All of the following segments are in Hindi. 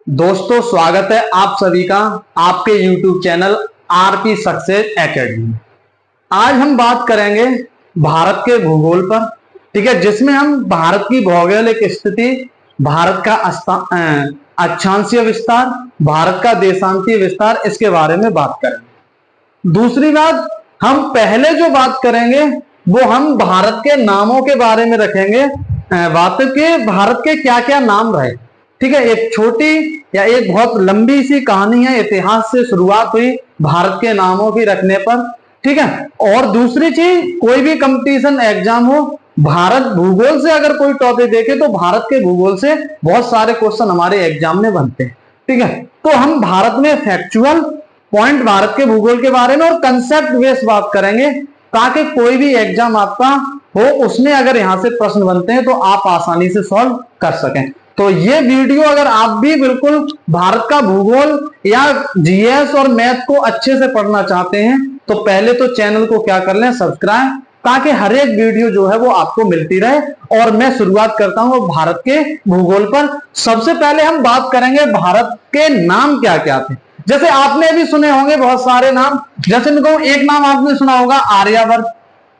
दोस्तों, स्वागत है आप सभी का आपके YouTube channel RP success academy. आज हम बात करेंगे भारत के भूगोल पर, ठीक है, जिसमें हम भारत की भौगोलिक स्थिति, भारत का अक्षांशीय विस्तार, भारत का देशांतीय विस्तार, इसके बारे में बात करेंगे। दूसरी बात, हम पहले जो बात करेंगे वो हम भारत के नामों के बारे में रखेंगे, बात के भारत के क्या क्या नाम रहे, ठीक है। एक छोटी या एक बहुत लंबी सी कहानी है, इतिहास से शुरुआत हुई भारत के नामों की रखने पर, ठीक है। और दूसरी चीज, कोई भी कंपटीशन एग्जाम हो, भारत भूगोल से अगर कोई टॉपिक देखे तो भारत के भूगोल से बहुत सारे क्वेश्चन हमारे एग्जाम में बनते हैं, ठीक है। तो हम भारत में फैक्चुअल पॉइंट भारत के भूगोल के बारे में और कंसेप्ट बेस्ड बात करेंगे, ताकि कोई भी एग्जाम आपका हो उसमें अगर यहां से प्रश्न बनते हैं तो आप आसानी से सॉल्व कर सकें। तो ये वीडियो अगर आप भी बिल्कुल भारत का भूगोल या जीएस और मैथ को अच्छे से पढ़ना चाहते हैं तो पहले तो चैनल को क्या कर लें, सब्सक्राइब, ताकि हर एक वीडियो जो है वो आपको मिलती रहे। और मैं शुरुआत करता हूं भारत के भूगोल पर। सबसे पहले हम बात करेंगे भारत के नाम क्या क्या थे। जैसे आपने भी सुने होंगे बहुत सारे नाम, जैसे मैं कहूं, एक नाम आपने सुना होगा आर्यावर्त,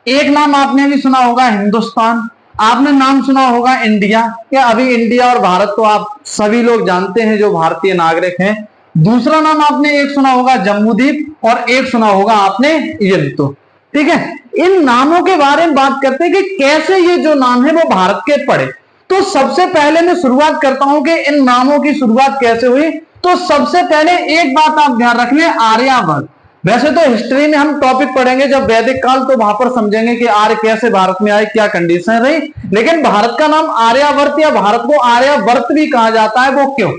एक नाम आपने भी सुना होगा हिंदुस्तान, आपने नाम सुना होगा इंडिया। या अभी इंडिया और भारत तो आप सभी लोग जानते हैं जो भारतीय नागरिक हैं। दूसरा नाम आपने एक सुना होगा जम्मूद्वीप और एक सुना होगा आपने यंतो, ठीक है। इन नामों के बारे में बात करते हैं कि कैसे ये जो नाम है वो भारत के पड़े। तो सबसे पहले मैं शुरुआत करता हूं कि इन नामों की शुरुआत कैसे हुई। तो सबसे पहले एक बात आप ध्यान रख लें, आर्यावर्त। वैसे तो हिस्ट्री में हम टॉपिक पढ़ेंगे जब वैदिक काल, तो वहां पर समझेंगे कि आर्य कैसे भारत में आए, क्या कंडीशन रही। लेकिन भारत का नाम आर्यावर्त या भारत को आर्यावर्त भी कहा जाता है, वो क्यों?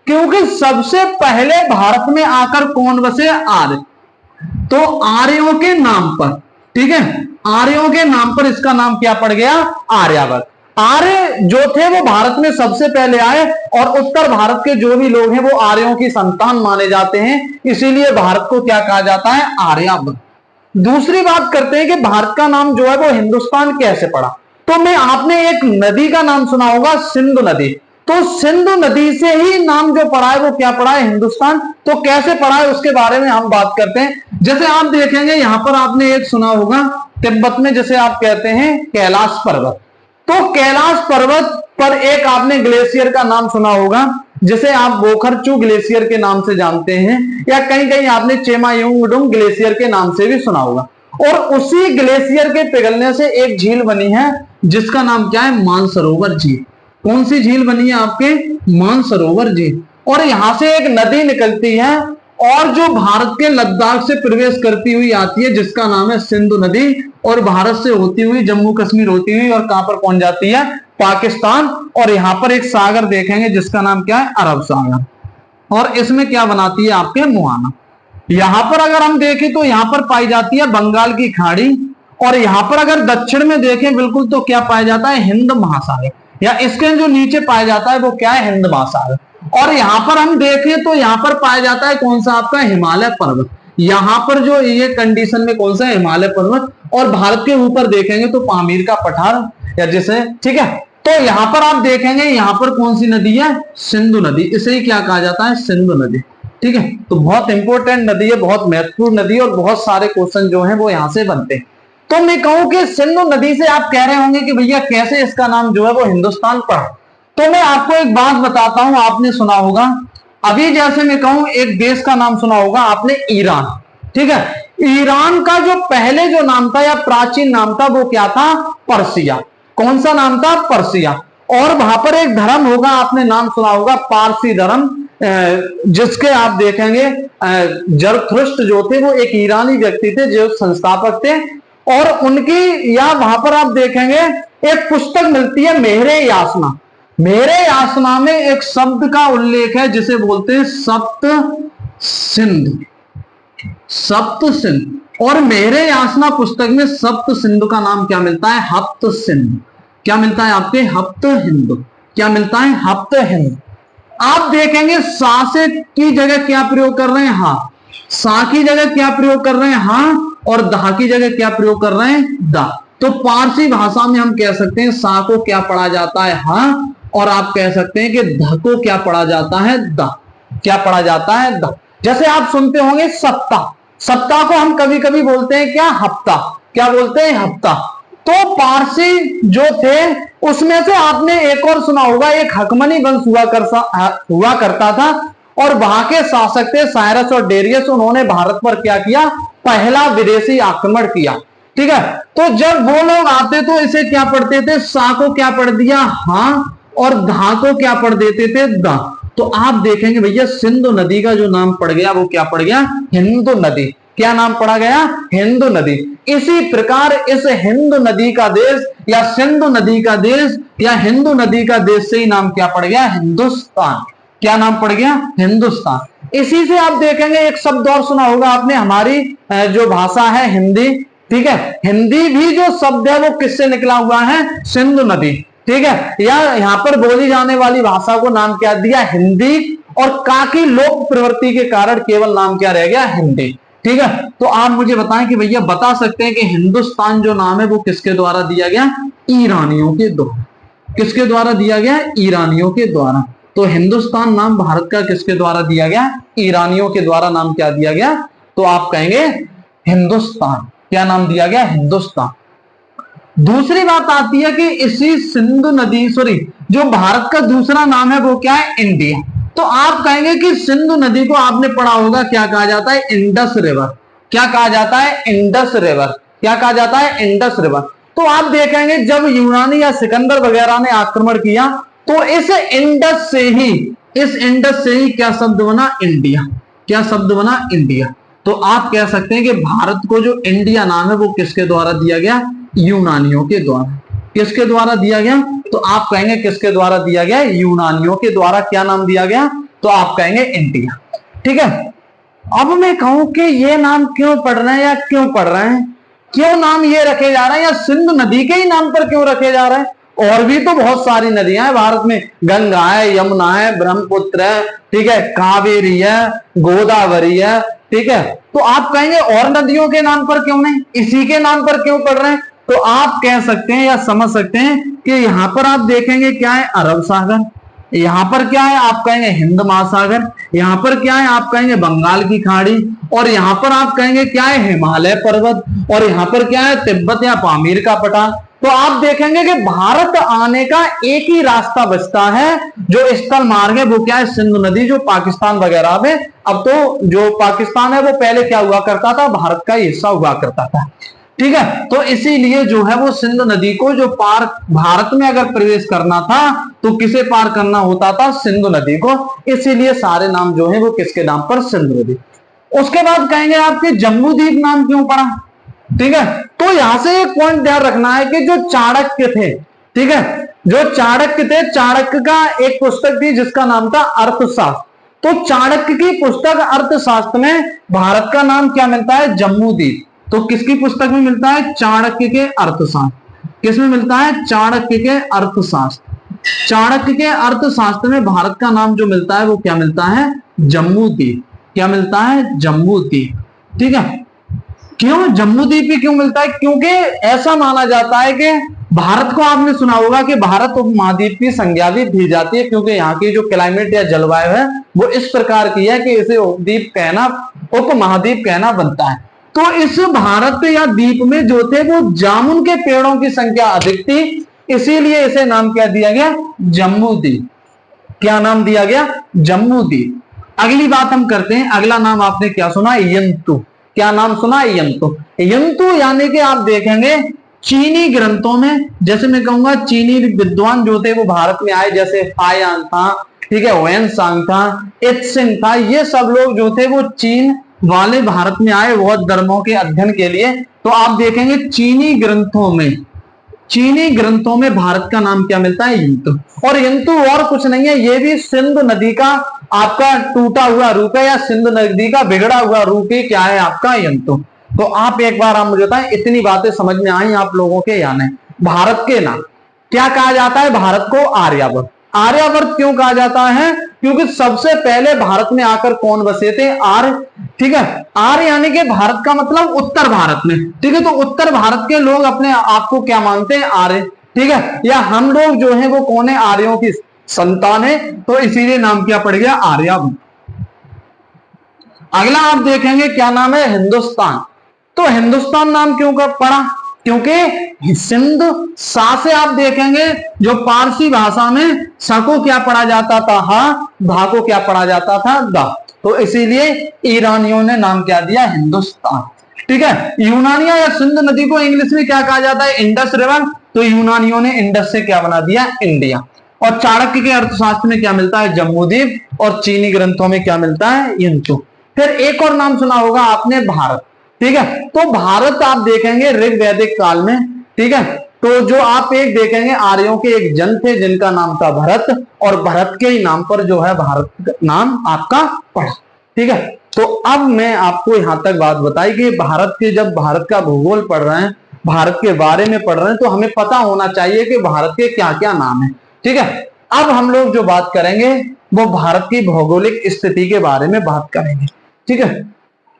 क्योंकि सबसे पहले भारत में आकर कौन बसे? आर्य। तो आर्यों के नाम पर, ठीक है, आर्यों के नाम पर इसका नाम क्या पड़ गया? आर्यावर्त। आर्य जो थे वो भारत में सबसे पहले आए और उत्तर भारत के जो भी लोग हैं वो आर्यों की संतान माने जाते हैं, इसीलिए भारत को क्या कहा जाता है? आर्यावर्त। दूसरी बात करते हैं कि भारत का नाम जो है वो हिंदुस्तान कैसे पड़ा। तो मैं आपने एक नदी का नाम सुना होगा, सिंधु नदी। तो सिंधु नदी से ही नाम जो पड़ा है वो क्या पड़ा है? हिंदुस्तान। तो कैसे पड़ा है उसके बारे में हम बात करते हैं। जैसे आप देखेंगे यहां पर आपने एक सुना होगा तिब्बत में जैसे आप कहते हैं कैलाश पर्वत। तो कैलाश पर्वत पर एक आपने ग्लेशियर का नाम सुना होगा, जिसे आप बोखरचू ग्लेशियर के नाम से जानते हैं, या कहीं कहीं आपने चेमायुंगडुंग ग्लेशियर के नाम से भी सुना होगा। और उसी ग्लेशियर के पिघलने से एक झील बनी है जिसका नाम क्या है? मानसरोवर झील। कौन सी झील बनी है आपके? मानसरोवर झील। और यहां से एक नदी निकलती है और जो भारत के लद्दाख से प्रवेश करती हुई आती है, जिसका नाम है सिंधु नदी, और भारत से होती हुई जम्मू कश्मीर होती हुई और कहां पर पहुंच जाती है? पाकिस्तान। और यहां पर एक सागर देखेंगे जिसका नाम क्या है? अरब सागर। और इसमें क्या बनाती है? आपके मुहाना। यहां पर अगर हम देखें तो यहां पर पाई जाती है बंगाल की खाड़ी। और यहां पर अगर दक्षिण में देखें बिल्कुल तो क्या पाया जाता है? हिंद महासागर। या इसके जो नीचे पाया जाता है वो क्या है? हिंद महासागर। और यहां पर हम देखें तो यहां पर पाया जाता है कौन सा? आपका हिमालय पर्वत। यहां पर जो ये कंडीशन में कौन सा? हिमालय पर्वत। और भारत के ऊपर देखेंगे तो पामीर का पठार, या जिसे, ठीक है। तो यहां पर आप देखेंगे यहां पर कौन सी नदी है? सिंधु नदी। इसे ही क्या कहा जाता है? सिंधु नदी, ठीक है। तो बहुत इंपॉर्टेंट नदी है, बहुत महत्वपूर्ण नदी है, और बहुत सारे क्वेश्चन जो है वो यहां से बनते हैं। तो मैं कहूं कि सिंधु नदी से आप कह रहे होंगे कि भैया कैसे इसका नाम जो है वो हिंदुस्तान पड़ा। तो मैं आपको एक बात बताता हूं, आपने सुना होगा अभी, जैसे मैं कहूं एक देश का नाम सुना होगा आपने, ईरान, ठीक है। ईरान का जो पहले जो नाम था या प्राचीन नाम था वो क्या था? पर्सिया। कौन सा नाम था? पर्सिया। और वहां पर एक धर्म होगा, आपने नाम सुना होगा पारसी धर्म, जिसके आप देखेंगे जरथुस्त्र जो थे वो एक ईरानी व्यक्ति थे जो संस्थापक थे। और उनकी, या वहां पर आप देखेंगे एक पुस्तक मिलती है मेहरे यासना। मेरे यासना में एक शब्द का उल्लेख है जिसे बोलते हैं सप्त सिंधु। सप्त सिंधु। और मेरे यासना पुस्तक में सप्त सिंधु का नाम क्या मिलता है? हप्त सिंधु। क्या मिलता है आपके? हप्त हिंदू। क्या मिलता है? हप्त हिंदू। आप देखेंगे सा से की जगह क्या प्रयोग कर रहे हैं? हा। सा की जगह क्या प्रयोग कर रहे हैं? हा। और दा की जगह क्या प्रयोग कर रहे हैं? दा। तो पारसी भाषा में हम कह सकते हैं सा को क्या पढ़ा जाता है? हा। और आप कह सकते हैं कि ध को क्या पढ़ा जाता है, द। क्या पढ़ा जाता है, द। जैसे आप सुनते होंगे सप्ताह, सप्ताह को हम कभी कभी बोलते हैं क्या, हफ्ता। क्या बोलते हैं, हफ्ता। तो पारसी जो थे उसमें से आपने एक और सुना होगा, एक हकमनी वंश हुआ करता था और वहां के शासक थे साइरस और डेरियस। उन्होंने भारत पर क्या किया, पहला विदेशी आक्रमण किया। ठीक है, तो जब वो लोग आते तो इसे क्या पढ़ते थे, सा को क्या पढ़ दिया, हाँ, और धा को क्या पढ़ देते थे, दा। तो आप देखेंगे भैया सिंधु नदी का जो नाम पड़ गया वो क्या पड़ गया, हिंदू नदी। क्या नाम पड़ा गया, हिंदू नदी। इसी प्रकार इस हिंदू नदी का देश या सिंधु नदी का देश या हिंदू नदी का देश से ही नाम क्या पड़ गया, हिंदुस्तान। क्या नाम पड़ गया, हिंदुस्तान। इसी से आप देखेंगे एक शब्द और सुना होगा आपने, हमारी जो भाषा है हिंदी, ठीक है, हिंदी भी जो शब्द है वो किससे निकला हुआ है, सिंधु नदी। ठीक है, या यहाँ पर बोली जाने वाली भाषा को नाम क्या दिया, हिंदी, और काकी लोक प्रवृत्ति के कारण केवल नाम क्या रह गया, हिंदी। ठीक है, तो आप मुझे बताएं कि भैया बता सकते हैं कि हिंदुस्तान जो नाम है वो किसके द्वारा दिया गया, ईरानियों के द्वारा। किसके द्वारा दिया गया, ईरानियों के द्वारा। तो हिंदुस्तान नाम भारत का किसके द्वारा दिया गया, ईरानियों के द्वारा नाम क्या दिया गया, तो आप कहेंगे हिंदुस्तान। क्या नाम दिया गया, हिंदुस्तान। दूसरी बात आती है कि इसी सिंधु नदी, सॉरी, जो भारत का दूसरा नाम है वो क्या है, इंडिया। तो आप कहेंगे कि सिंधु नदी को आपने पढ़ा होगा क्या कहा जाता है, इंडस रिवर। क्या कहा जाता है, इंडस रिवर। क्या कहा जाता है, इंडस रिवर। तो आप देखेंगे जब यूनानी या सिकंदर वगैरह ने आक्रमण किया तो इस इंडस से ही क्या शब्द बना, इंडिया। क्या शब्द बना, इंडिया। तो आप कह सकते हैं कि भारत को जो इंडिया नाम है वो किसके द्वारा दिया गया, यूनानियों के द्वारा। किसके द्वारा दिया गया, तो आप कहेंगे किसके द्वारा दिया गया, यूनानियों के द्वारा। क्या नाम दिया गया, तो आप कहेंगे इंडिया। ठीक है, अब मैं कहूं कि ये नाम क्यों पढ़ रहे हैं या क्यों पढ़ रहे हैं, क्यों नाम ये रखे जा रहे हैं, या सिंधु नदी के ही नाम पर क्यों रखे जा रहे हैं। और भी तो बहुत सारी नदियां हैं भारत में, गंगा है, यमुना है, ब्रह्मपुत्र है, ठीक है, कावेरी है, गोदावरी है। ठीक है, तो आप कहेंगे और नदियों के नाम पर क्यों नहीं, इसी के नाम पर क्यों पढ़ रहे हैं। तो आप कह सकते हैं या समझ सकते हैं कि यहां पर आप देखेंगे क्या है, अरब सागर। यहां पर क्या है, आप कहेंगे हिंद महासागर। यहां पर क्या है, आप कहेंगे बंगाल की खाड़ी। और यहां पर आप कहेंगे क्या है, हिमालय पर्वत। और यहां पर क्या है, तिब्बत या पामीर का पठार। तो आप देखेंगे कि भारत आने का एक ही रास्ता बचता है, जो स्थल मार्ग है वो क्या है, सिंधु नदी, जो पाकिस्तान वगैरह में, अब तो जो पाकिस्तान है वो पहले क्या हुआ करता था, भारत का हिस्सा हुआ करता था। ठीक है, तो इसीलिए जो है वो सिंधु नदी को जो पार भारत में अगर प्रवेश करना था तो किसे पार करना होता था, सिंधु नदी को। इसीलिए सारे नाम जो है वो किसके नाम पर, सिंधु नदी। उसके बाद कहेंगे आपके जम्बू द्वीप नाम क्यों पड़ा। ठीक है, तो यहां से एक पॉइंट ध्यान रखना है कि जो चाणक्य थे, ठीक है, जो चाणक्य थे, चाणक्य का एक पुस्तक थी जिसका नाम था अर्थशास्त्र। तो चाणक्य की पुस्तक अर्थशास्त्र में भारत का नाम क्या मिलता है, जम्बू द्वीप। तो किसकी पुस्तक में मिलता है, चाणक्य के अर्थशास्त्र। किसमें मिलता है, चाणक्य के अर्थशास्त्र। चाणक्य के अर्थशास्त्र में भारत का नाम जो मिलता है वो क्या मिलता है, जम्बू द्वीप। क्या मिलता है, जम्बू द्वीप। ठीक है, क्यों जम्बू द्वीप ही क्यों मिलता है, क्योंकि ऐसा माना जाता है कि भारत को, आपने सुना होगा कि भारत उपमहाद्वीप की संज्ञा भी दी जाती है, क्योंकि यहाँ की जो क्लाइमेट या जलवायु है वो इस प्रकार की है कि इसे उपद्वीप कहना, उपमहाद्वीप कहना बनता है। तो इस भारत या द्वीप में जो थे वो जामुन के पेड़ों की संख्या अधिक थी, इसीलिए इसे नाम क्या दिया गया, जम्बू द्वीप। क्या नाम दिया गया, जम्बू द्वीप। अगली बात हम करते हैं, अगला नाम आपने क्या सुना, यंतु। क्या नाम सुना, यंतु। यंतु यानी कि आप देखेंगे चीनी ग्रंथों में, जैसे मैं कहूंगा चीनी विद्वान जो थे वो भारत में आए, जैसे फायान था, ठीक है, वेन सांग था, इत्सिंग था, ये सब लोग जो थे वो चीन वाले भारत में आए बौद्ध धर्मों के अध्ययन के लिए। तो आप देखेंगे चीनी ग्रंथों में भारत का नाम क्या मिलता है, यंतु। और यंतु और कुछ नहीं है, ये भी सिंधु नदी का आपका टूटा हुआ रूप है, या सिंधु नदी का बिगड़ा हुआ रूप ही क्या है, आपका यंतु। तो आप एक बार आप मुझे बताएं, इतनी बातें समझ में आई आप लोगों के या नहीं। भारत के नाम क्या कहा जाता है, भारत को आर्यावर्त। आर्यावर्त क्यों कहा जाता है, क्योंकि सबसे पहले भारत में आकर कौन बसे थे, आर्य। ठीक है, आर्य यानी कि भारत का मतलब उत्तर भारत में। ठीक है, तो उत्तर भारत के लोग अपने आप को क्या मानते हैं, आर्य। ठीक है, या हम लोग जो है वो कौन है, आर्यों की संतान है, तो इसीलिए नाम क्या पड़ गया, आर्यभट्ट। अगला आप देखेंगे क्या नाम है, हिंदुस्तान। तो हिंदुस्तान नाम क्यों का पड़ा, क्योंकि सिंध सा से आप देखेंगे जो पारसी भाषा में स को क्या पढ़ा जाता था, हा, धा को क्या पढ़ा जाता था, दा। तो इसीलिए ईरानियों ने नाम क्या दिया, हिंदुस्तान। ठीक है, यूनानिया या सिंध नदी को इंग्लिश में क्या कहा जाता है, इंडस रिवर। तो यूनानियों ने इंडस से क्या बना दिया, इंडिया। और चाणक्य के अर्थशास्त्र में क्या मिलता है, जम्बूद्वीप। और चीनी ग्रंथों में क्या मिलता है, यंचू। फिर एक और नाम सुना होगा आपने, भारत। ठीक है, तो भारत आप देखेंगे ऋग वैदिक काल में, ठीक है, तो जो आप एक देखेंगे आर्यों के एक जन थे जिनका नाम था भरत, और भरत के ही नाम पर जो है भारत नाम आपका पड़ा। ठीक है, तो अब मैं आपको यहां तक बात बताई कि भारत के, जब भारत का भूगोल पढ़ रहे हैं, भारत के बारे में पढ़ रहे हैं, तो हमें पता होना चाहिए कि भारत के क्या क्या नाम है। ठीक है, अब हम लोग जो बात करेंगे वो भारत की भौगोलिक स्थिति के बारे में बात करेंगे। ठीक है,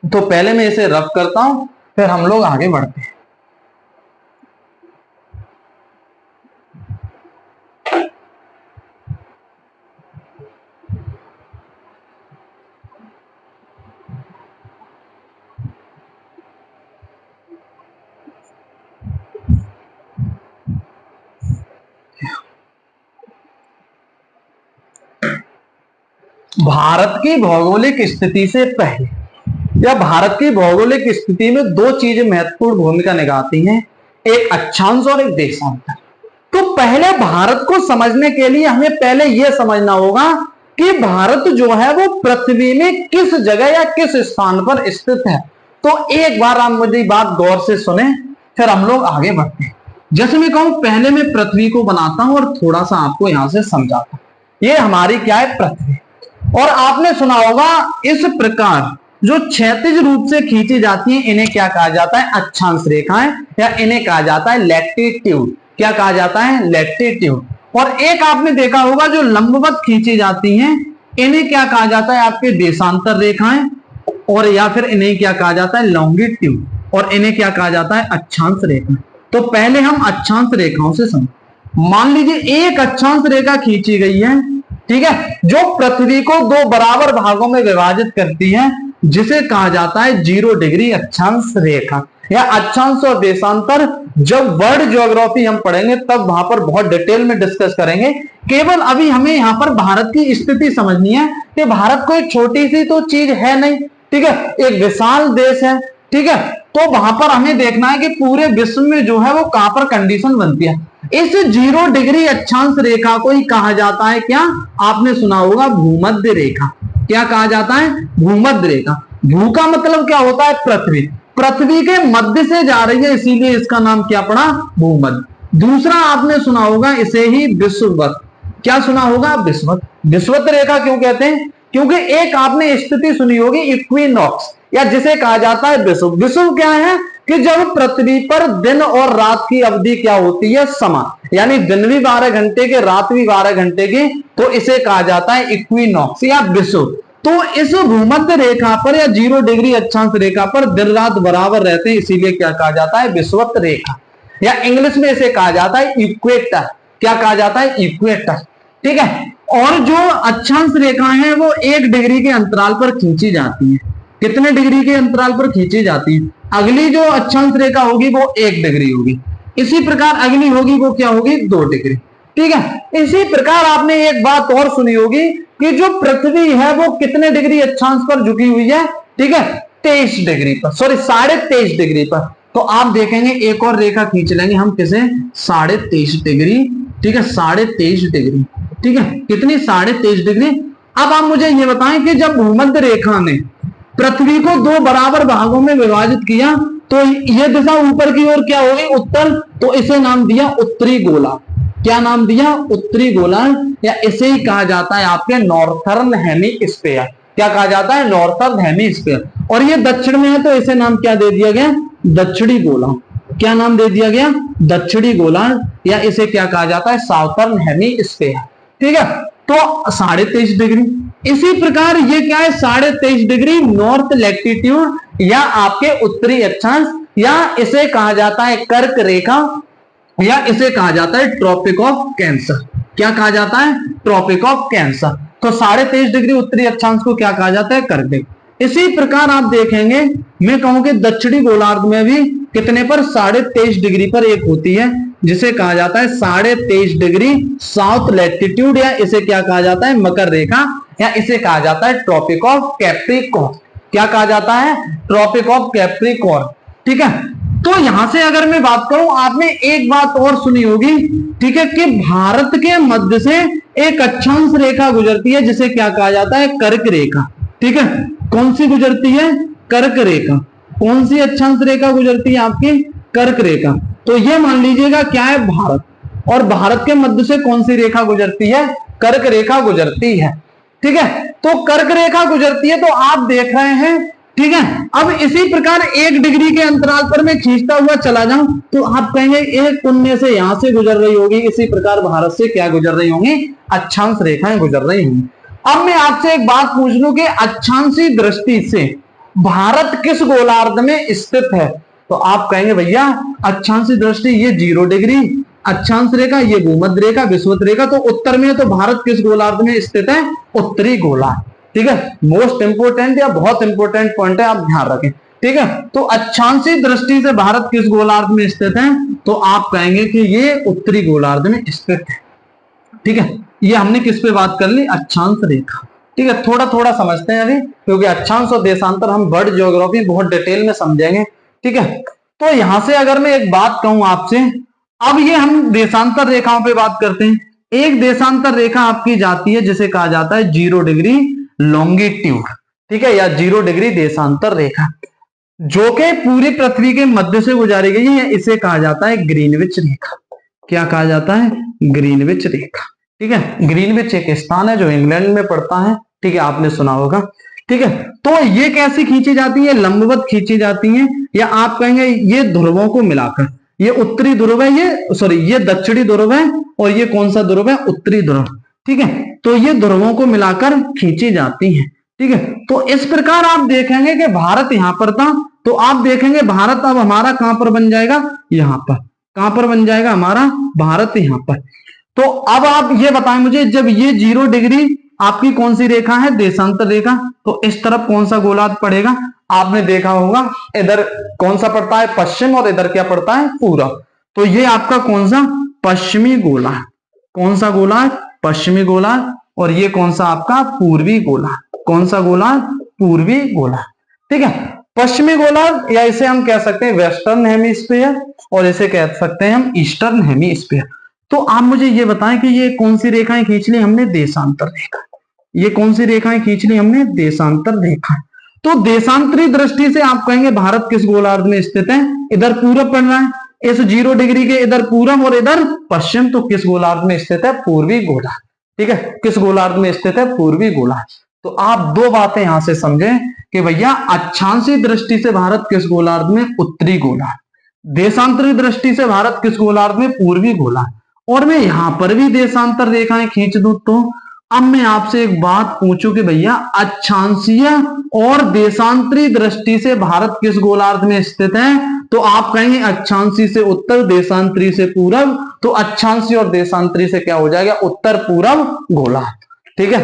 तो पहले मैं इसे रफ करता हूं, फिर हम लोग आगे बढ़ते हैं। भारत की भौगोलिक स्थिति से पहले, या भारत की भौगोलिक स्थिति में दो चीजें महत्वपूर्ण भूमिका निभाती हैं, एक अक्षांश और एक देशांतर। तो पहले भारत को समझने के लिए हमें पहले यह समझना होगा कि भारत जो है वो पृथ्वी में किस जगह या किस स्थान पर स्थित है। तो एक बार आप मुझे बात गौर से सुने, फिर हम लोग आगे बढ़ते हैं। जैसे मैं कहूं, पहले मैं पृथ्वी को बनाता हूं और थोड़ा सा आपको यहां से समझाता हूं। ये हमारी क्या है, पृथ्वी। और आपने सुना होगा इस प्रकार जो क्षैतिज रूप से खींची जाती हैं इन्हें क्या कहा जाता है, अक्षांश रेखाएं, या इन्हें कहा जाता है लैटिट्यूड। क्या कहा जाता है, लैटिट्यूड। और एक आपने देखा होगा जो लंबवत खींची जाती हैं इन्हें क्या कहा जाता है, आपके देशांतर रेखाएं, और या फिर इन्हें क्या कहा जाता है, लॉन्गिट्यूड। और इन्हें क्या कहा जाता है, अक्षांश रेखा। तो पहले हम अक्षांश रेखाओं से समझ। मान लीजिए एक अक्षांश रेखा खींची गई है, ठीक है, जो पृथ्वी को दो बराबर भागों में विभाजित करती है, जिसे कहा जाता है 0 डिग्री अक्षांश रेखा या अक्षांश और देशांतर। जब वर्ल्ड ज्योग्राफी हम पढ़ेंगे तब वहां पर बहुत डिटेल में डिस्कस करेंगे। केवल अभी हमें यहां पर भारत की स्थिति समझनी है कि भारत कोई छोटी सी तो चीज है नहीं, ठीक है, एक विशाल देश है। ठीक है, तो वहां पर हमें देखना है कि पूरे विश्व में जो है वो कहां पर कंडीशन बनती है। इस 0 डिग्री अक्षांश रेखा को ही कहा जाता है क्या, आपने सुना होगा भूमध्य रेखा। क्या कहा जाता है, भूमध्य रेखा। भू का मतलब क्या होता है, पृथ्वी। पृथ्वी के मध्य से जा रही है, इसीलिए इसका नाम क्या पड़ा, भूमध्य। दूसरा आपने सुना होगा इसे ही विषुवत। क्या सुना होगा, विषुवत। विषुवत रेखा क्यों कहते हैं, क्योंकि एक आपने स्थिति सुनी होगी इक्विनॉक्स, या जिसे कहा जाता है विषुव। विषुव क्या है कि जब पृथ्वी पर दिन और रात की अवधि क्या होती है, समान, यानी दिन भी 12 घंटे के, रात भी 12 घंटे की, तो इसे कहा जाता है इक्विनॉक्स या विषुव। तो इस भूमध्य रेखा पर या 0 डिग्री अक्षांश रेखा पर दिन रात बराबर रहते हैं, इसीलिए क्या कहा जाता है, विषुवत रेखा, या इंग्लिश में इसे कहा जाता है इक्वेटर। क्या कहा जाता है, इक्वेटर। ठीक है, और जो अक्षांश रेखाएं हैं वो 1 डिग्री के अंतराल पर खींची जाती है। कितने डिग्री के अंतराल पर खींची जाती है, अगली जो अक्षांश रेखा होगी वो 1 डिग्री होगी, इसी प्रकार अगली होगी वो क्या होगी, 2 डिग्री। ठीक है, इसी प्रकार आपने एक बात और सुनी होगी कि जो पृथ्वी है वो कितने डिग्री अक्षांश पर झुकी हुई है, ठीक है, 23 डिग्री पर, सॉरी 23.5 डिग्री पर। तो आप देखेंगे एक और रेखा खींच लेंगे हम, किसे, 23.5 डिग्री। ठीक है, 23.5 डिग्री। ठीक है, कितनी, 23.5 डिग्री। अब आप मुझे ये बताएं कि जब भूमध्य रेखा ने पृथ्वी को 2 बराबर भागों में विभाजित किया तो यह दिशा ऊपर की ओर क्या होगी, उत्तर। तो इसे नाम दिया उत्तरी गोला। क्या नाम दिया, उत्तरी गोलार्ध, या इसे ही कहा जाता है आपके नॉर्थर्न हेमिस्फीयर। क्या कहा जाता है, नॉर्थर्न हेमिस्फीयर। और ये दक्षिण में है तो इसे नाम क्या दे दिया गया, दक्षिणी गोलार्ध। क्या नाम दे दिया गया, दक्षिणी गोलार्ध, या इसे क्या कहा जाता है, साउथर्न हेमिस्फीयर। ठीक है, तो 23.5 डिग्री। इसी प्रकार ये क्या है, 23.5 डिग्री नॉर्थ लैटिट्यूड या आपके उत्तरी अक्षांश, या इसे कहा जाता है कर्क रेखा, या इसे कहा जाता है ट्रॉपिक ऑफ कैंसर। क्या कहा जाता है? Tropic of cancer. तो 23.5 डिग्री उत्तरी अक्षांश को क्या कहा जाता है? कर्क रेखा। इसी प्रकार आप देखेंगे, मैं कहूं कि दक्षिणी गोलार्ध में भी कितने पर? 23.5 डिग्री पर एक होती है जिसे कहा जाता है 23.5 डिग्री साउथ लैटिट्यूड, या इसे क्या कहा जाता है? मकर रेखा, या इसे कहा जाता है ट्रॉपिक ऑफ कैप्रिकॉर्न। क्या कहा जाता है? Tropic of capricorn. ठीक है, तो यहां से अगर मैं बात करूं, आपने एक बात और सुनी होगी, ठीक है, कि भारत के मध्य से एक अक्षांश रेखा गुजरती है जिसे क्या कहा जाता है? कर्क रेखा। ठीक है, कौन सी गुजरती है? कर्क रेखा। कौन सी अक्षांश रेखा गुजरती है आपकी? कर्क रेखा। तो ये मान लीजिएगा क्या है? भारत। और भारत के मध्य से कौन सी रेखा गुजरती है? कर्क रेखा गुजरती है। ठीक है, तो कर्क रेखा गुजरती है, तो आप देख रहे हैं, ठीक है। अब इसी प्रकार 1 डिग्री के अंतराल पर मैं खींचता हुआ चला जाऊं तो आप कहेंगे एक पुण्य से यहां से गुजर रही होगी, इसी प्रकार भारत से क्या गुजर रही होंगी? अक्षांश रेखाएं गुजर रही होंगी। अब मैं आपसे एक बात पूछ लूं कि अक्षांशी दृष्टि से भारत किस गोलार्ध में स्थित है? तो आप कहेंगे भैया अक्षांशी दृष्टि ये 0 डिग्री अक्षांश रेखा, ये भूमध्य रेखा, विषुवत रेखा, तो उत्तर में, तो भारत किस गोलार्ध में स्थित है? उत्तरी गोलार्ध। ठीक है, मोस्ट इंपोर्टेंट या बहुत इंपोर्टेंट पॉइंट है, आप ध्यान रखें। ठीक है, तो अक्षांशी दृष्टि से भारत किस गोलार्ध में स्थित है? तो आप कहेंगे कि ये उत्तरी गोलार्ध में स्थित है। ठीक है, ये हमने किस पे बात कर ली? अक्षांश रेखा। ठीक है, थोड़ा थोड़ा समझते हैं अभी, क्योंकि अक्षांश और देशांतर हम वर्ल्ड ज्योग्राफी बहुत डिटेल में समझेंगे। ठीक है, तो यहां से अगर मैं एक बात कहूं आपसे, अब ये हम देशांतर रेखाओं पे बात करते हैं। एक देशांतर रेखा आपकी जाती है जिसे कहा जाता है 0 डिग्री लॉन्गिट्यूड। ठीक है, या 0 डिग्री देशांतर रेखा, जो कि पूरी पृथ्वी के मध्य से गुजारी गई है, इसे कहा जाता है ग्रीनविच रेखा। क्या कहा जाता है? ग्रीनविच रेखा। ठीक है, ग्रीनविच एक स्थान है जो इंग्लैंड में पड़ता है। ठीक है, आपने सुना होगा। ठीक है, तो ये कैसी खींची जाती है? लंबवत खींची जाती है, या आप कहेंगे ये ध्रुवों को मिलाकर, ये उत्तरी ध्रुव है, ये सॉरी ये दक्षिणी ध्रुव है, और ये कौन सा ध्रुव है? उत्तरी ध्रुव। ठीक है, तो ये ध्रुवों को मिलाकर खींची जाती है। ठीक है, तो इस प्रकार आप देखेंगे कि भारत यहां पर था, तो आप देखेंगे भारत अब हमारा कहां पर बन जाएगा? यहां पर। कहां पर बन जाएगा हमारा भारत? यहां पर। तो अब आप ये बताएं मुझे, जब ये 0 डिग्री आपकी कौन सी रेखा है? देशांतर रेखा, तो इस तरफ कौन सा गोलार्ध पड़ेगा? आपने देखा होगा इधर कौन सा पड़ता है? पश्चिम, और इधर क्या पड़ता है? पूरब। तो ये आपका कौन सा? पश्चिमी गोलार्ध। कौन सा गोलार्ध? पश्चिमी गोलार्ध। और ये कौन सा आपका? पूर्वी गोलार्ध। कौन सा गोलार्ध? पूर्वी गोलार्ध। ठीक है, पश्चिमी गोलार्ध, या इसे हम कह सकते हैं वेस्टर्न हेमिस्फीयर, और इसे कह सकते हैं हम ईस्टर्न हेमिस्फीयर। तो आप मुझे ये बताएं कि ये कौन सी रेखाएं खींच ली हमने? देशांतर रेखा। ये कौन सी रेखाएं खींच ली हमने? देशांतर रेखा। तो देशांतरी दृष्टि से आप कहेंगे भारत किस गोलार्ध में स्थित है? इधर पूरब पड़ रहा है, इस 0 डिग्री के इधर पूरब और इधर पश्चिम, तो किस गोलार्ध में स्थित है? पूर्वी गोलार्ध। ठीक है, किस गोलार्ध में स्थित है? पूर्वी गोलार्ध। तो आप दो बातें यहां से समझें कि भैया अक्षांशी दृष्टि से भारत किस गोलार्ध में? उत्तरी गोलार्ध। देशांतरी दृष्टि से भारत किस गोलार्ध में? पूर्वी गोलार्ध। और मैं यहां पर भी देशांतर रेखाएं खींच दूं, तो अब मैं आपसे एक बात पूछूं कि भैया अक्षांशीय और देशांतरी दृष्टि से भारत किस गोलार्ध में स्थित है? तो आप कहेंगे अक्षांशी से उत्तर, देशांतरी से पूरब। तो अक्षांशी और देशांतरी से क्या हो जाएगा? उत्तर पूरब गोलार्ध। ठीक है,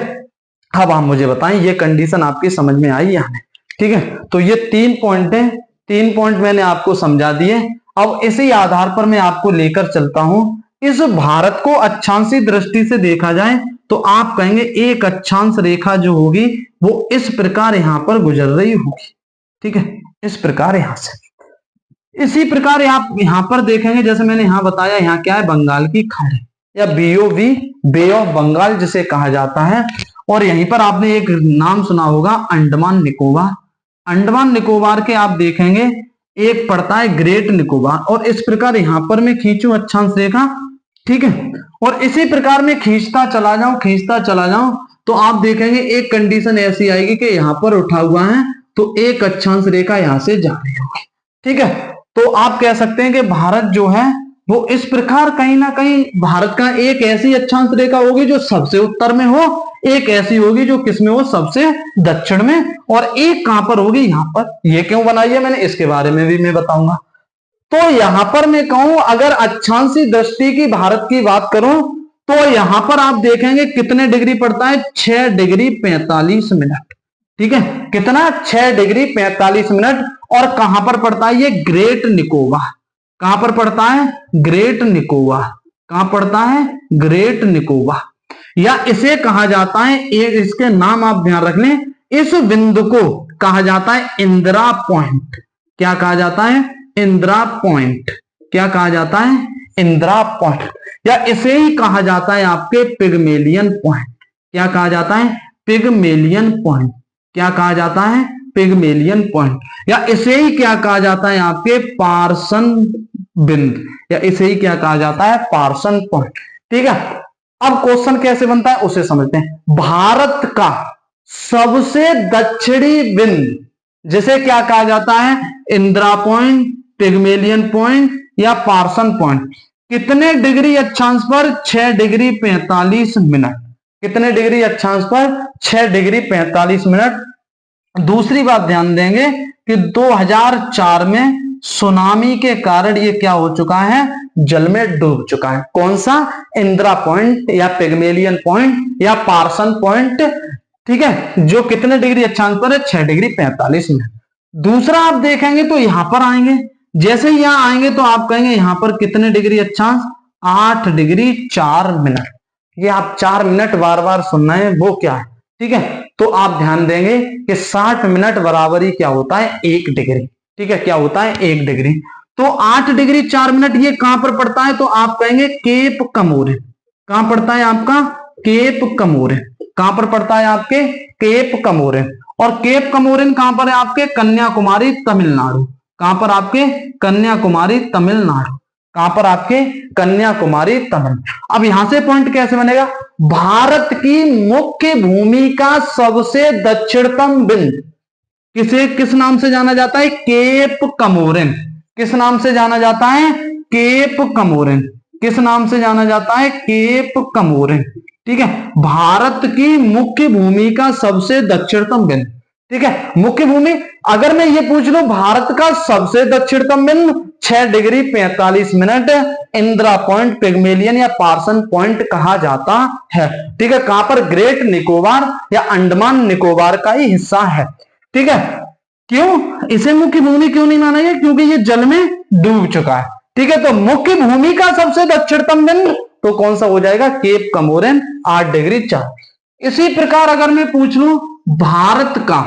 अब आप मुझे बताएं ये कंडीशन आपकी समझ में आई या नहीं? ठीक है, तो ये 3 पॉइंट है, 3 पॉइंट मैंने आपको समझा दिए। अब इसी आधार पर मैं आपको लेकर चलता हूं। इस भारत को अक्षांशी दृष्टि से देखा जाए तो आप कहेंगे एक अक्षांश रेखा जो होगी वो इस प्रकार यहां पर गुजर रही होगी। ठीक है, इस प्रकार यहां से, इसी प्रकार आप यहां पर देखेंगे, जैसे मैंने यहां बताया, यहां क्या है? बंगाल की खाड़ी, या BOB, बे ऑफ बंगाल जिसे कहा जाता है। और यहीं पर आपने एक नाम सुना होगा, अंडमान निकोबार। अंडमान निकोबार के आप देखेंगे एक पड़ता है ग्रेट निकोबार, और इस प्रकार यहां पर मैं खींचूं अक्षांश रेखा। ठीक है, और इसी प्रकार मैं खींचता चला जाऊं, तो आप देखेंगे एक कंडीशन ऐसी आएगी कि यहां पर उठा हुआ है, तो एक अक्षांश रेखा यहां से जा रही होगी। ठीक है, तो आप कह सकते हैं कि भारत जो है वो इस प्रकार कहीं ना कहीं भारत का एक ऐसी अक्षांश रेखा होगी जो सबसे उत्तर में हो, एक ऐसी होगी जो किसमें हो? सबसे दक्षिण में, और एक कहां पर होगी? यहां पर। ये क्यों बनाई है मैंने, इसके बारे में भी मैं बताऊंगा। तो यहां पर मैं कहूं अगर अक्षांशी दृष्टि की भारत की बात करूं तो यहां पर आप देखेंगे कितने डिग्री पड़ता है, 6 डिग्री 45 मिनट। ठीक है, कितना, 6 डिग्री 45 मिनट। और कहां पर पड़ता है ये, ग्रेट निकोबार। कहां पर पड़ता है, ग्रेट निकोबार। कहां पड़ता है, ग्रेट निकोबार। या इसे कहा जाता है, एक इसके नाम आप ध्यान रख लें, इस बिंदु को कहा जाता है इंदिरा पॉइंट। क्या कहा जाता है, इंदिरा पॉइंट। क्या कहा जाता है, इंदिरा पॉइंट। या इसे ही कहा जाता है आपके पिगमेलियन पॉइंट। क्या कहा जाता है, पिगमेलियन पॉइंट। क्या कहा जाता है, पिगमेलियन पॉइंट। या इसे ही क्या कहा जाता है आपके, पार्सन बिंदु। या इसे ही क्या कहा जाता है, पार्सन पॉइंट। ठीक है, अब क्वेश्चन कैसे बनता है उसे समझते हैं। भारत का सबसे दक्षिणी बिंदु जिसे क्या कहा जाता है, इंदिरा पॉइंट, पिगमेलियन पॉइंट या पार्सन पॉइंट, कितने डिग्री अक्षांश पर, 6 डिग्री 45 मिनट। कितने डिग्री अक्षांश पर, 6 डिग्री 45 मिनट। दूसरी बात ध्यान देंगे कि 2004 में सुनामी के कारण ये क्या हो चुका है, जल में डूब चुका है। कौन सा, इंदिरा पॉइंट या पिगमेलियन पॉइंट या पार्सन पॉइंट। ठीक है, जो कितने डिग्री अक्षांश पर है, 6 डिग्री 45 मिनट। दूसरा आप देखेंगे तो यहां पर आएंगे, जैसे ही यहां आएंगे तो आप कहेंगे यहां पर कितने डिग्री अक्षांश, 8 डिग्री 4 मिनट। ये आप 4 मिनट बार बार सुनना है, वो क्या है। ठीक है, तो आप ध्यान देंगे कि 60 मिनट बराबर ही क्या होता है, 1 डिग्री। ठीक है, क्या होता है, 1 डिग्री। तो 8 डिग्री 4 मिनट ये कहां पर पड़ता है, तो आप कहेंगे केप कमोरिन। कहां पड़ता है आपका, केप कमोरिन। कहां पर पड़ता है आपके, केप कमोरिन। और केप कमोरिन कहां पर है आपके, कन्याकुमारी तमिलनाडु। कहां पर आपके, कन्याकुमारी तमिलनाडु। कहां पर आपके, कन्याकुमारी तमिलनाडु। अब यहां से पॉइंट कैसे बनेगा, भारत की मुख्य भूमि का सबसे दक्षिणतम बिंदु किसे, किस नाम से जाना जाता है, केप कमोरिन। किस नाम से जाना जाता है, केप कमोरिन। किस नाम से जाना जाता है, केप कमोरिन। ठीक है, भारत की मुख्य भूमि का सबसे दक्षिणतम बिंदु। ठीक है, मुख्य भूमि, अगर मैं ये पूछ लूं भारत का सबसे दक्षिणतम बिंदु 6 degree 45 minute, Indira point, Pygmalion या पार्सन पॉइंट कहा जाता है। ठीक है, कहां पर, ग्रेट निकोबार या अंडमान निकोबार का ही हिस्सा है। ठीक है, क्यों इसे मुख्य भूमि क्यों नहीं माना गया, क्योंकि ये जल में डूब चुका है। ठीक है, तो मुख्य भूमि का सबसे दक्षिणतम बिंदु तो कौन सा हो जाएगा, केप कमोरिन, 8 डिग्री 4। इसी प्रकार अगर मैं पूछ लूं भारत का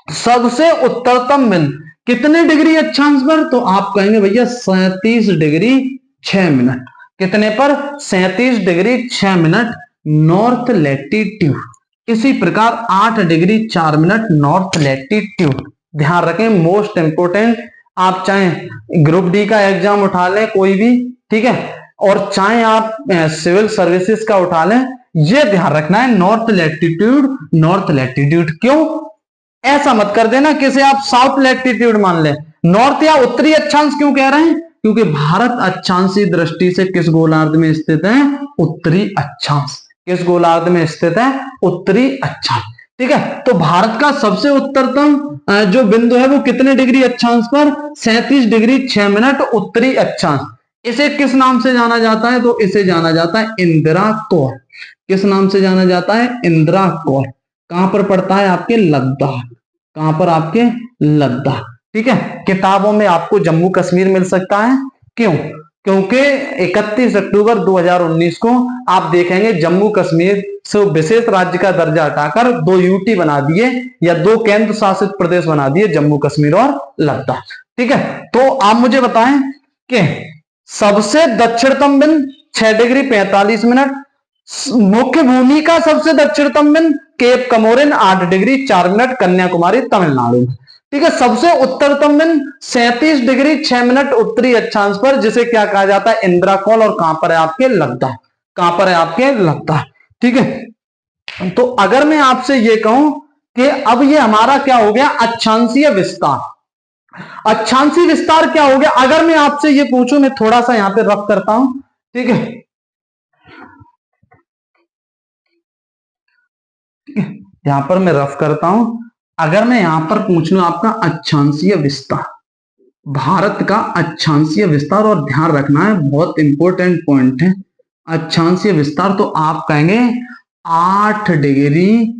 सबसे उत्तरतम बिंदु कितने डिग्री अक्षांश पर, तो आप कहेंगे भैया 37 डिग्री 6 मिनट। कितने पर, 37 डिग्री 6 मिनट नॉर्थ लैटिट्यूड। इसी प्रकार 8 डिग्री 4 मिनट नॉर्थ लैटिट्यूड। ध्यान रखें, मोस्ट इंपोर्टेंट, आप चाहे ग्रुप डी का एग्जाम उठा लें कोई भी, ठीक है, और चाहे आप सिविल सर्विसेज का उठा लें, ये ध्यान रखना है, नॉर्थ लैटिट्यूड। नॉर्थ लैटिट्यूड क्यों, ऐसा मत कर देना किसे आप साउथ लैटिट्यूड मान ले। नॉर्थ या उत्तरी अक्षांश क्यों कह रहे हैं, क्योंकि भारत अक्षांशीय दृष्टि से किस गोलार्ध में स्थित है, उत्तरी अक्षांश। किस गोलार्ध में स्थित है, उत्तरी अक्षांश। ठीक है, तो भारत का सबसे उत्तरतम जो बिंदु है वो कितने डिग्री अक्षांश पर, 37 डिग्री 6 मिनट उत्तरी अक्षांश। इसे किस नाम से जाना जाता है, तो इसे जाना जाता है इंदिरा कोर। किस नाम से जाना जाता है, इंदिरा कोर। कहां पर पड़ता है आपके, लद्दाख। कहां पर आपके, लद्दाख। ठीक है, किताबों में आपको जम्मू कश्मीर मिल सकता है, क्यों, क्योंकि 31 अक्टूबर 2019 को आप देखेंगे जम्मू कश्मीर से विशेष राज्य का दर्जा हटाकर 2 यूटी बना दिए या 2 केंद्र शासित प्रदेश बना दिए, जम्मू कश्मीर और लद्दाख। ठीक है, तो आप मुझे बताएं कि सबसे दक्षिणतम बिंदु 6 डिग्री 45 मिनट, मुख्य भूमि का सबसे दक्षिणतम बिंदु cap Comorin 8 degree 4 minute Kanyakumari Tamil Nadu. ठीक है, सबसे उत्तरतम बिंदु 37 डिग्री 6 मिनट उत्तरी अक्षांश पर, जिसे क्या कहा जाता है, इंदिरा कोल। और कहां पर है आपके, लद्दाख। कहां पर है आपके, लद्दाख। ठीक है, तो अगर मैं आपसे ये कहूं कि अब ये हमारा क्या हो गया, अक्षांशीय विस्तार। अक्षांशीय विस्तार क्या हो गया, अगर मैं आपसे ये पूछूं, मैं थोड़ा सा यहां पे रफ करता हूं। ठीक है, यहां पर मैं रफ करता हूं। अगर मैं यहां पर पूछ लूं आपका अक्षांशीय विस्तार, भारत का अक्षांशीय विस्तार, और ध्यान रखना है बहुत इंपॉर्टेंट पॉइंट है, अक्षांशीय विस्तार, तो आप कहेंगे 8 डिग्री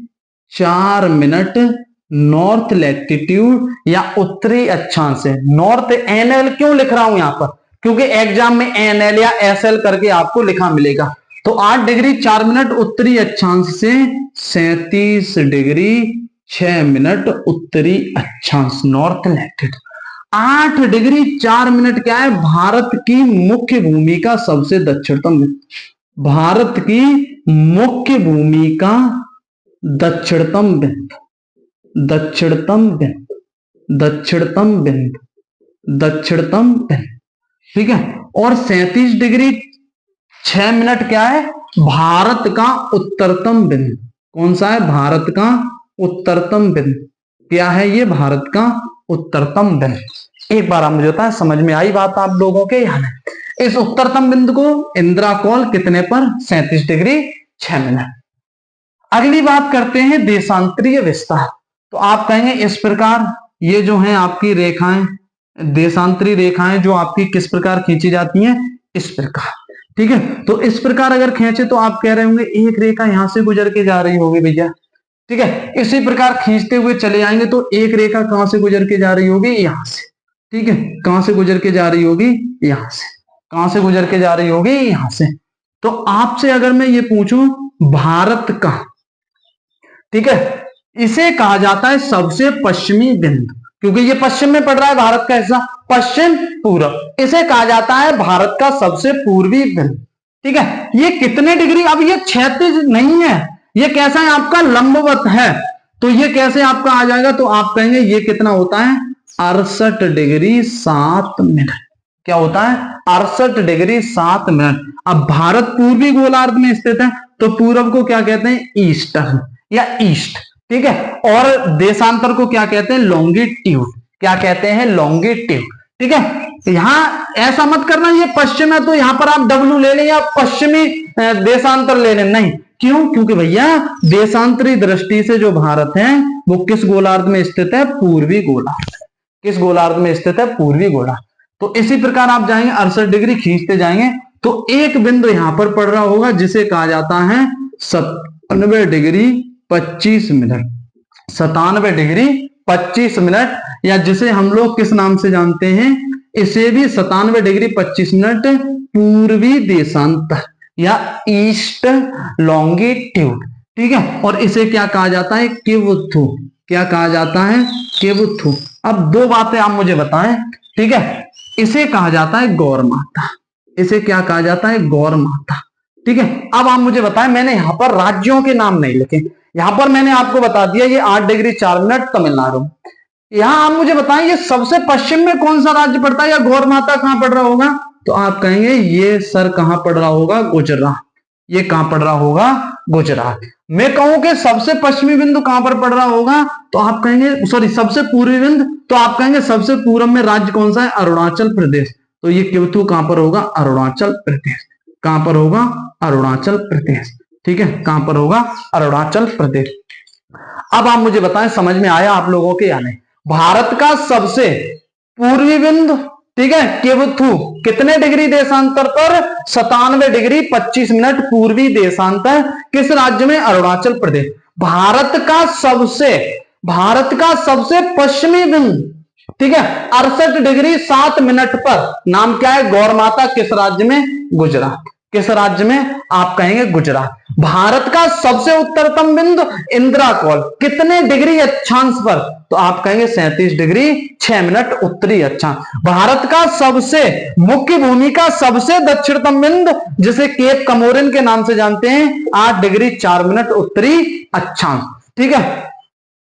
4 मिनट नॉर्थ लैटिट्यूड या उत्तरी अक्षांश से। नॉर्थ एनएल क्यों लिख रहा हूं यहां पर, क्योंकि एग्जाम में एनएल या एसएल करके आपको लिखा मिलेगा। तो 8 डिग्री 4 मिनट उत्तरी अक्षांश से 37 डिग्री 6 मिनट उत्तरी अक्षांश नॉर्थ लैटिट्यूड। 8 डिग्री 4 मिनट क्या है, भारत की मुख्य भूमि का सबसे दक्षिणतम बिंदु। भारत की मुख्य भूमि का दक्षिणतम बिंदु, दक्षिणतम बिंदु, दक्षिणतम बिंदु, दक्षिणतम बिंदु, ठीक है। और 37 डिग्री 6 मिनट क्या है, भारत का उत्तरतम बिंदु। कौन सा है, भारत का उत्तरतम बिंदु। क्या है ये, भारत का उत्तरतम बिंदु। एक बार आप मुझे बताएं, समझ में आई बात आप लोगों के यहाँ? इस उत्तरतम बिंदु को इंदिरा कॉल कितने पर, 37 डिग्री 6 मिनट। अगली बात करते हैं देशांतरीय विस्तार। तो आप कहेंगे इस प्रकार ये जो है आपकी रेखाएं, देशांतरी रेखाएं जो आपकी किस प्रकार खींची जाती हैं, इस प्रकार, ठीक है। तो इस प्रकार अगर खींचे तो आप कह रहे होंगे एक रेखा यहां से गुजर के जा रही होगी भैया, ठीक है। इसी प्रकार खींचते हुए चले जाएंगे तो एक रेखा कहां से गुजर के जा रही होगी, यहां से, ठीक है। कहां से गुजर के जा रही होगी, यहां से। कहां से गुजर के जा रही होगी, यहां से। तो आपसे अगर मैं ये पूछूं भारत का, ठीक है, इसे कहा जाता है सबसे पश्चिमी बिंदु, क्योंकि ये पश्चिम में पड़ रहा है भारत का हिस्सा, पश्चिम पूर्व। इसे कहा जाता है भारत का सबसे पूर्वी बिंदु, ठीक है। ये कितने डिग्री, अब ये क्षैतिज नहीं है, ये कैसा है आपका, लंबवत है। तो ये कैसे आपका आ जाएगा, तो आप कहेंगे ये कितना होता है, 68 डिग्री 7 मिनट। क्या होता है, 68 डिग्री 7 मिनट। अब भारत पूर्वी गोलार्ध में स्थित है, तो पूर्व को क्या कहते हैं, ईस्टर्न या ईस्ट, ठीक है। और देशांतर को क्या कहते हैं, लॉन्गिट्यूड। क्या कहते हैं, लॉन्गिट्यूड, ठीक है। यहां ऐसा मत करना ये पश्चिम है तो यहां पर आप डब्ल्यू ले लें या पश्चिमी देशांतर ले लें, नहीं। क्यों, क्योंकि भैया देशांतरी दृष्टि से जो भारत है वो किस गोलार्ध में स्थित है, पूर्वी गोलार्ध। किस गोलार्ध में स्थित है, पूर्वी गोलार्ध। तो इसी प्रकार आप जाएंगे 68 डिग्री खींचते जाएंगे तो एक बिंदु यहां पर पड़ रहा होगा जिसे कहा जाता है 97 डिग्री 25 मिनट। 97 डिग्री 25 मिनट, या जिसे हम लोग किस नाम से जानते हैं, इसे भी 97 डिग्री 25 मिनट पूर्वी देशांतर या ईस्ट लॉन्गिट्यूड, ठीक है। और इसे क्या कहा जाता है, किवथु। क्या कहा जाता है, किवथु। अब दो बातें आप मुझे बताएं, ठीक है। इसे कहा जाता है गौर माता। इसे क्या कहा जाता है, गौर माता, ठीक है। अब आप मुझे बताएं, मैंने यहां पर राज्यों के नाम नहीं लिखे, यहां पर मैंने आपको बता दिया ये 8 डिग्री 4 मिनट तमिलनाडु। यहां आप मुझे बताएं ये सबसे पश्चिम में कौन सा राज्य पड़ता है, या गौर माता कहां पड़ रहा होगा, तो आप कहेंगे ये सर कहां पड़ रहा होगा, गुजरात। ये कहां पड़ रहा होगा, गुजरात। मैं कहूं कि सबसे पश्चिमी बिंदु कहां पर पड़ रहा होगा, तो आप कहेंगे, सॉरी सबसे पूर्वी बिंदु, तो आप कहेंगे सबसे पूर्व में राज्य कौन सा है, अरुणाचल प्रदेश। तो ये किवथु कहां पर होगा, अरुणाचल प्रदेश। कहां पर होगा, अरुणाचल प्रदेश, ठीक है। कहां पर होगा, अरुणाचल प्रदेश। अब आप मुझे बताएं समझ में आया आप लोगों के या नहीं। भारत का सबसे पूर्वी बिंदु, ठीक है, किवथु, कितने डिग्री देशांतर पर, 97 डिग्री 25 मिनट पूर्वी देशांतर, किस राज्य में, अरुणाचल प्रदेश। भारत का सबसे पश्चिमी बिंदु, ठीक है, 68 डिग्री 7 मिनट पर, नाम क्या है, गौर माता, किस राज्य में, गुजरात। किस राज्य में, आप कहेंगे गुजरात। भारत का सबसे उत्तरतम बिंदु इंदिरा कॉल, कितने डिग्री अक्षांश पर, तो आप कहेंगे 37 डिग्री 6 मिनट उत्तरी अक्षांश। भारत का सबसे मुख्य भूमि का सबसे दक्षिणतम बिंदु, जिसे केप कमोरिन के नाम से जानते हैं, 8 डिग्री 4 मिनट उत्तरी अक्षांश, ठीक है।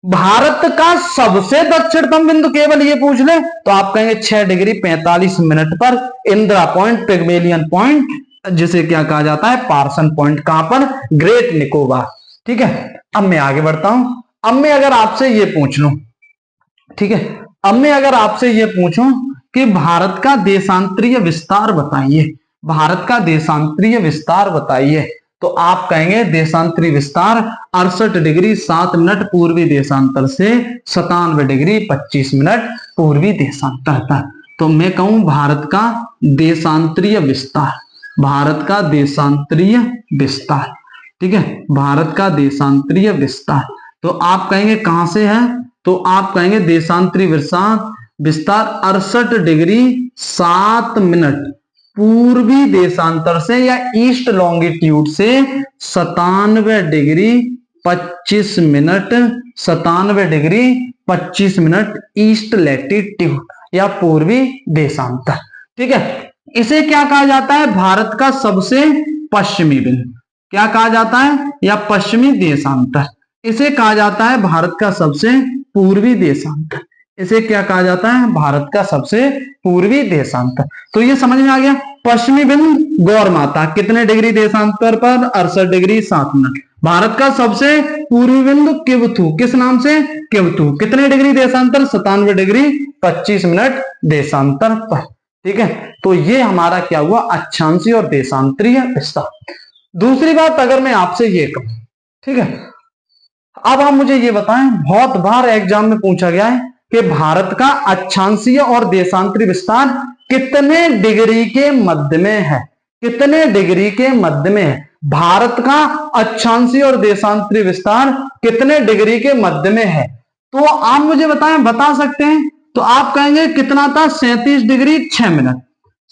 भारत का सबसे दक्षिणतम बिंदु केवल ये पूछ ले तो आप कहेंगे 6 डिग्री 45 मिनट पर इंदिरा पॉइंट, पिग्मेलियन पॉइंट, जिसे क्या कहा जाता है, पार्सन पॉइंट। कहां पर, ग्रेट निकोबार, ठीक है। अब मैं आगे बढ़ता हूं। अब मैं अगर आपसे ये पूछ लूं, ठीक है, अब मैं अगर आपसे ये पूछूं कि भारत का देशांतरीय विस्तार बताइए, भारत का देशांतरीय विस्तार बताइए, तो आप कहेंगे देशांतरीय विस्तार 68 डिग्री 7 मिनट पूर्वी देशांतर से 97 डिग्री 25 मिनट पूर्वी देशांतर तक। तो मैं कहूं भारत का देशांतरीय विस्तार, भारत का देशांतरीय विस्तार। ठीक है, भारत का देशांतरीय विस्तार। तो आप कहेंगे कहां से है, तो आप कहेंगे देशांतरीय विस्तार 68 डिग्री 7 मिनट पूर्वी देशांतर से या ईस्ट लॉन्गिट्यूड से 97 degree 25 minute 97 degree 25 minute east latitude या पूर्वी देशांतर। ठीक है, इसे क्या कहा जाता है, भारत का सबसे पश्चिमी बिंदु। क्या कहा जाता है, या पश्चिमी देशांतर। इसे कहा जाता है भारत का सबसे पूर्वी देशांतर। इसे क्या कहा जाता है, भारत का सबसे पूर्वी देशांतर। तो ये समझ में आ गया। पश्चिमी बिंदु गौर माता कितने डिग्री देशांतर पर, 68 डिग्री 7 मिनट। भारत का सबसे पूर्वी बिंदु किवथु, किस नाम से, किवथु, कितने डिग्री देशांतर, 97 डिग्री 25 मिनट देशांतर पर। ठीक है, तो ये हमारा क्या हुआ, अक्षांशीय और देशांतरीय विस्तार। दूसरी बात अगर मैं आपसे ये कहूं, ठीक है, अब आप मुझे ये बताएं, बहुत बार एग्जाम में पूछा गया है कि भारत का अक्षांशीय और देशांतरीय विस्तार कितने डिग्री के मध्य में है, कितने डिग्री के मध्य में है। भारत का अक्षांशीय और देशांतरीय विस्तार कितने डिग्री के मध्य में है, तो आप मुझे बताएं, बता सकते हैं। तो आप कहेंगे कितना था, 37 degree 6 minute,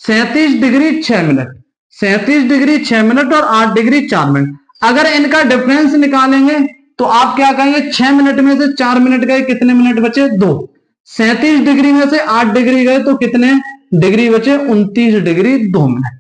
37 degree 6 minute, 37 degree 6 minute और 8 डिग्री 4 मिनट। अगर इनका डिफरेंस निकालेंगे तो आप क्या कहेंगे, 6 मिनट में से 4 मिनट गए, कितने मिनट बचे, 2। 37 डिग्री में से 8 डिग्री गए तो कितने डिग्री बचे, 29 डिग्री 2 मिनट।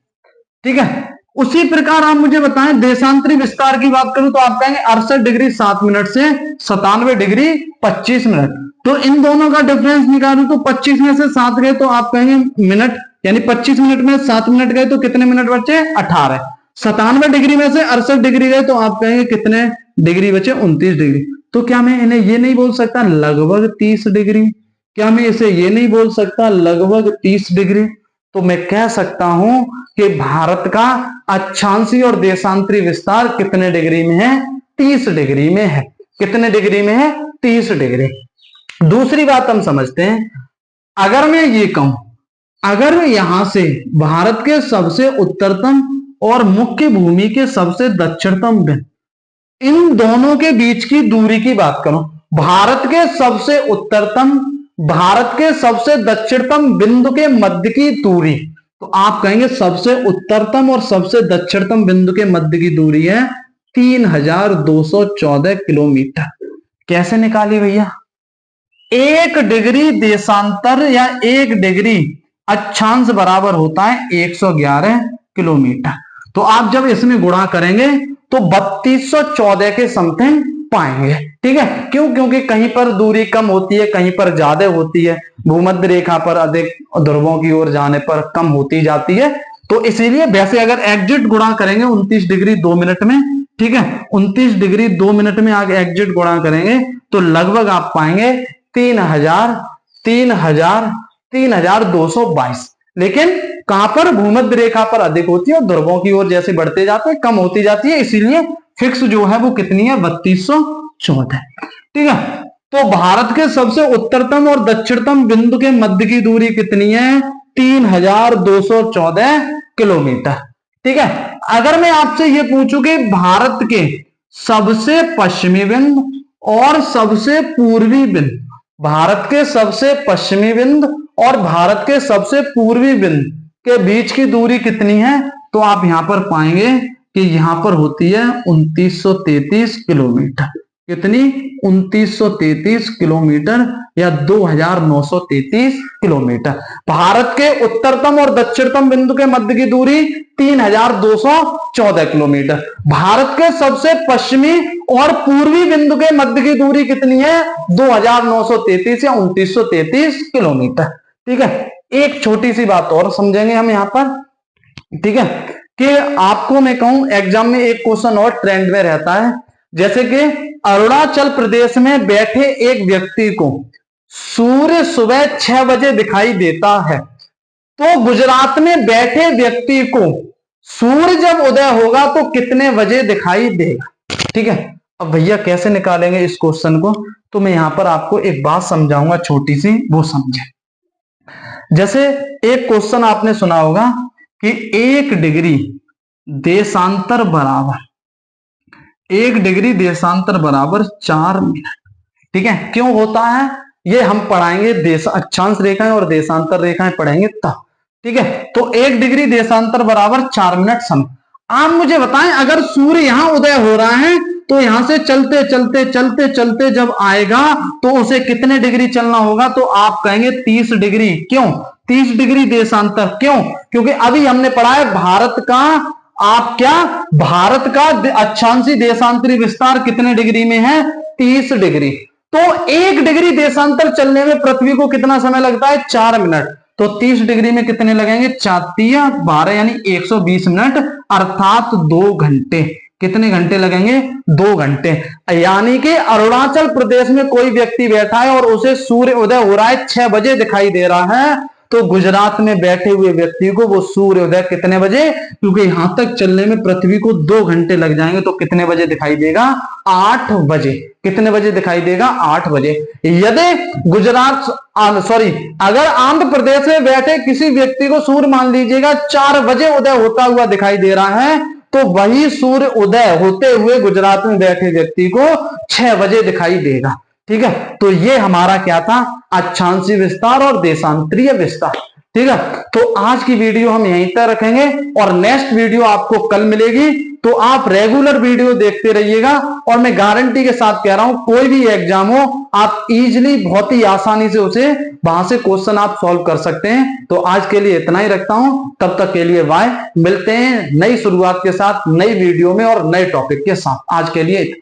ठीक है, उसी प्रकार आप मुझे बताएं देशांतरीय विस्तार की बात करूं तो आप कहेंगे 68 डिग्री 7 मिनट से 97 डिग्री 25 मिनट। तो इन दोनों का डिफरेंस निकालूं तो 25 में से 7 गए तो आप कहेंगे मिनट, यानी 25 मिनट में 7 मिनट गए तो कितने मिनट बचे, 18। 97 डिग्री में से 68 डिग्री गए तो आप कहेंगे कितने डिग्री बचे, 29 डिग्री। तो क्या मैं इन्हें ये नहीं बोल सकता लगभग 30 डिग्री, क्या मैं इसे ये नहीं बोल सकता लगभग 30 डिग्री। तो मैं कह सकता हूं कि भारत का अक्षांशीय और देशांतरीय विस्तार कितने डिग्री में है, 30 डिग्री में है। कितने डिग्री में है, 30 डिग्री। दूसरी बात हम समझते हैं, अगर मैं ये कहूं, अगर यहां से भारत के सबसे उत्तरतम और मुख्य भूमि के सबसे दक्षिणतम बिंदु, इन दोनों के बीच की दूरी की बात करूं, भारत के सबसे उत्तरतम, भारत के सबसे दक्षिणतम बिंदु के मध्य की दूरी, तो आप कहेंगे सबसे उत्तरतम और सबसे दक्षिणतम बिंदु के मध्य की दूरी है 3214 किलोमीटर। कैसे निकाली भैया, 1 डिग्री देशांतर या 1 डिग्री अक्षांश बराबर होता है 111 किलोमीटर। तो आप जब इसमें गुणा करेंगे तो 3214 के समथिंग पाएंगे। ठीक है, क्यों, क्योंकि कहीं पर दूरी कम होती है, कहीं पर ज्यादा होती है, भूमध्य रेखा पर अधिक, ध्रुवों की ओर जाने पर कम होती जाती है। तो इसीलिए वैसे अगर एग्जिट गुणा करेंगे 29 डिग्री 2 मिनट में, ठीक है, 29 डिग्री 2 मिनट में आगे एग्जिट गुणा करेंगे तो लगभग आप पाएंगे 3222। लेकिन कहां पर, भूमध्य रेखा पर अधिक होती है और ध्रुवों की ओर जैसे बढ़ते जाते हैं कम होती जाती है, इसीलिए फिक्स जो है वो कितनी है, 3214। ठीक है, तो भारत के सबसे उत्तरतम और दक्षिणतम बिंदु के मध्य की दूरी कितनी है, 3214 किलोमीटर। ठीक है, अगर मैं आपसे ये पूछूं कि भारत के सबसे पश्चिमी बिंदु और सबसे पूर्वी बिंदु, भारत के सबसे पश्चिमी बिंदु और भारत के सबसे पूर्वी बिंदु के बीच की दूरी कितनी है, तो आप यहां पर पाएंगे कि यहां पर होती है 2933 किलोमीटर। कितनी, 2933 किलोमीटर या 2933 किलोमीटर। भारत के उत्तरतम और दक्षिणतम बिंदु के मध्य की दूरी 3214 किलोमीटर। भारत के सबसे पश्चिमी और पूर्वी बिंदु के मध्य की दूरी कितनी है, 2933 या 2933 किलोमीटर। ठीक है, एक छोटी सी बात और समझेंगे हम यहां पर। ठीक है, कि आपको मैं कहूं एग्जाम में एक क्वेश्चन और ट्रेंड में रहता है, जैसे कि अरुणाचल प्रदेश में बैठे एक व्यक्ति को सूर्य सुबह 6 बजे दिखाई देता है, तो गुजरात में बैठे व्यक्ति को सूर्य जब उदय होगा तो कितने बजे दिखाई देगा। ठीक है, अब भैया कैसे निकालेंगे इस क्वेश्चन को, तो मैं यहां पर आपको एक बात समझाऊंगा छोटी सी, वो समझे। जैसे एक क्वेश्चन आपने सुना होगा कि 1 डिग्री देशांतर बराबर 1 डिग्री देशांतर बराबर 4 मिनट। ठीक है, क्यों होता है ये हम पढ़ाएंगे, अक्षांश रेखाएं और देशांतर रेखाएं पढ़ेंगे तब। ठीक है, तो 1 डिग्री देशांतर बराबर 4 मिनट समय। आप मुझे बताएं, अगर सूर्य यहां उदय हो रहा है तो यहां से चलते चलते चलते चलते जब आएगा तो उसे कितने डिग्री चलना होगा? तो आप कहेंगे 30 डिग्री। क्यों 30 डिग्री देशांतर? क्यों? क्योंकि अभी हमने पढ़ा है भारत का अक्षांशी देशांतरी विस्तार कितने डिग्री में है? 30 डिग्री। तो 1 डिग्री देशांतर चलने में पृथ्वी को कितना समय लगता है? 4 मिनट। तो 30 डिग्री में कितने लगेंगे? 4 12 यानी 120 मिनट, अर्थात 2 घंटे। कितने घंटे लगेंगे? 2 घंटे। यानी कि अरुणाचल प्रदेश में कोई व्यक्ति बैठा है और उसे सूर्य उदय हो रहा है 6 बजे दिखाई दे रहा है, तो गुजरात में बैठे हुए व्यक्ति को वो सूर्य उदय कितने बजे, क्योंकि यहां तक चलने में पृथ्वी को 2 घंटे लग जाएंगे, तो कितने बजे दिखाई देगा? 8 बजे। कितने बजे दिखाई देगा? 8 बजे। यदि अगर आंध्र प्रदेश में बैठे किसी व्यक्ति को सूर्य मान लीजिएगा 4 बजे उदय होता हुआ दिखाई दे रहा है, तो वही सूर्य उदय होते हुए गुजरात में बैठे व्यक्ति को 6 बजे दिखाई देगा। ठीक है, तो ये हमारा क्या था? अक्षांशीय विस्तार और देशांतरीय विस्तार। ठीक है, तो आज की वीडियो हम यहीं तक रखेंगे और नेक्स्ट वीडियो आपको कल मिलेगी, तो आप रेगुलर वीडियो देखते रहिएगा। और मैं गारंटी के साथ कह रहा हूं, कोई भी एग्जाम हो, आप इजीली बहुत ही आसानी से उसे वहां से क्वेश्चन आप सॉल्व कर सकते हैं। तो आज के लिए इतना ही रखता हूं, तब तक के लिए बाय। मिलते हैं नई शुरुआत के साथ, नई वीडियो में और नए टॉपिक के साथ। आज के लिए